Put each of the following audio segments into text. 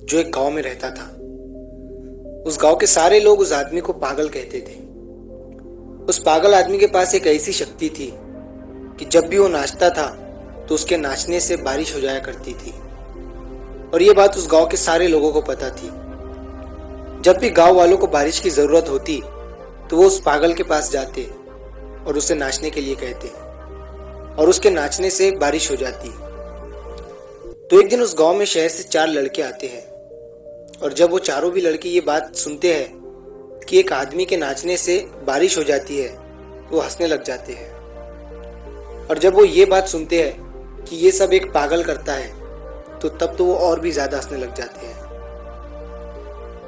जो एक गांव में रहता था। उस गांव के सारे लोग उस आदमी को पागल कहते थे। उस पागल आदमी के पास एक ऐसी शक्ति थी कि जब भी वो नाचता था तो उसके नाचने से बारिश हो जाया करती थी। और ये बात उस गांव के सारे लोगों को पता थी। जब भी गांव वालों को बारिश की जरूरत होती तो वो उस पागल के पास जाते और उसे नाचने के लिए कहते और उसके नाचने से बारिश हो जाती। तो एक दिन उस गांव में शहर से 4 लड़के आते हैं और जब वो चारों भी लड़के ये बात सुनते हैं कि एक आदमी के नाचने से बारिश हो जाती है तो वो हंसने लग जाते हैं। और जब वो ये बात सुनते हैं कि ये सब एक पागल करता है तो तब तो वो और भी ज्यादा हंसने लग जाते हैं।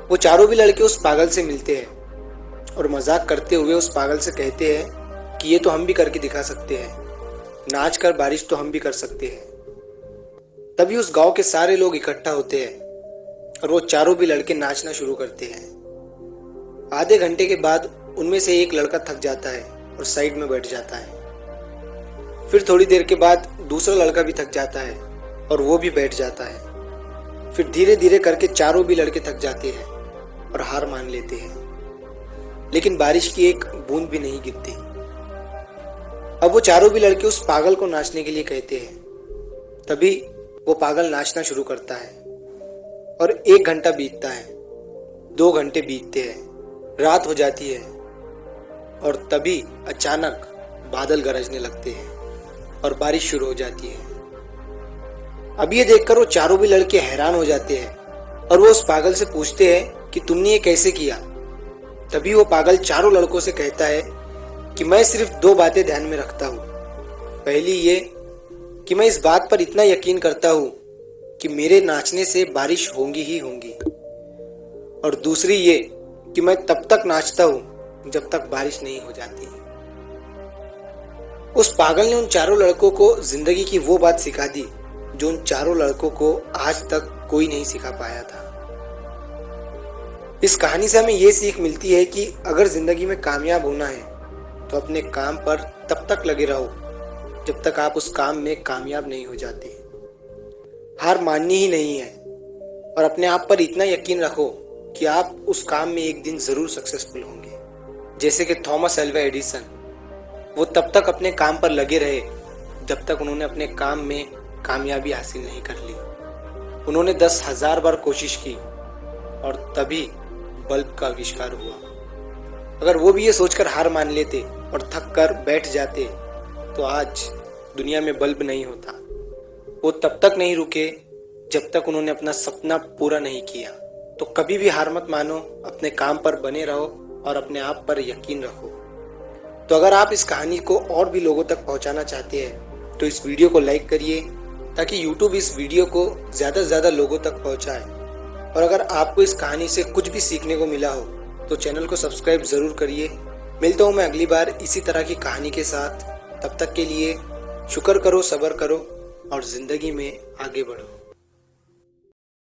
वो चारों भी लड़के उस पागल से मिलते हैं और मजाक करते हुए उस पागल से कहते हैं कि ये तो हम भी करके दिखा सकते हैं, नाच कर बारिश तो हम भी कर सकते हैं। तभी उस गांव के सारे लोग इकट्ठा होते हैं और वो चारों भी लड़के नाचना शुरू करते हैं। आधे घंटे के बाद उनमें से एक लड़का थक जाता है और साइड में बैठ जाता है। फिर थोड़ी देर के बाद दूसरा लड़का भी थक जाता है और वो भी बैठ जाता है। फिर धीरे धीरे करके चारों भी लड़के थक जाते हैं और हार मान लेते हैं, लेकिन बारिश की एक बूंद भी नहीं गिरती। अब वो चारों भी लड़के उस पागल को नाचने के लिए कहते हैं। तभी वो पागल नाचना शुरू करता है और 1 घंटा बीतता है, 2 घंटे बीतते हैं, रात हो जाती है और तभी अचानक बादल गरजने लगते हैं और बारिश शुरू हो जाती है। अब ये देखकर वो चारों भी लड़के हैरान हो जाते हैं और वो उस पागल से पूछते हैं कि तुमने ये कैसे किया। तभी वो पागल चारों लड़कों से कहता है कि मैं सिर्फ 2 बातें ध्यान में रखता हूँ। पहली ये कि मैं इस बात पर इतना यकीन करता हूँ कि मेरे नाचने से बारिश होंगी ही होंगी, और दूसरी ये कि मैं तब तक नाचता हूँ जब तक बारिश नहीं हो जाती। उस पागल ने उन चारों लड़कों को जिंदगी की वो बात सिखा दी जो उन चारों लड़कों को आज तक कोई नहीं सिखा पाया था। इस कहानी से हमें ये सीख मिलती है कि अगर जिंदगी में कामयाब होना है तो अपने काम पर तब तक लगे रहो जब तक आप उस काम में कामयाब नहीं हो जाते। हार माननी ही नहीं है और अपने आप पर इतना यकीन रखो कि आप उस काम में एक दिन जरूर सक्सेसफुल होंगे। जैसे कि थॉमस अल्वा एडिसन, वो तब तक अपने काम पर लगे रहे जब तक उन्होंने अपने काम में कामयाबी हासिल नहीं कर ली। उन्होंने 10,000 बार कोशिश की और तभी बल्ब का आविष्कार हुआ। अगर वो भी ये सोचकर हार मान लेते और थक कर बैठ जाते तो आज दुनिया में बल्ब नहीं होता। वो तब तक नहीं रुके जब तक उन्होंने अपना सपना पूरा नहीं किया। तो कभी भी हार मत मानो, अपने काम पर बने रहो और अपने आप पर यकीन रखो। तो अगर आप इस कहानी को और भी लोगों तक पहुंचाना चाहते हैं तो इस वीडियो को लाइक करिए ताकि YouTube इस वीडियो को ज़्यादा से ज़्यादा लोगों तक पहुंचाए। और अगर आपको इस कहानी से कुछ भी सीखने को मिला हो तो चैनल को सब्सक्राइब ज़रूर करिए। मिलता हूँ मैं अगली बार इसी तरह की कहानी के साथ। तब तक के लिए शुक्र करो, सब्र करो और ज़िंदगी में आगे बढ़ो।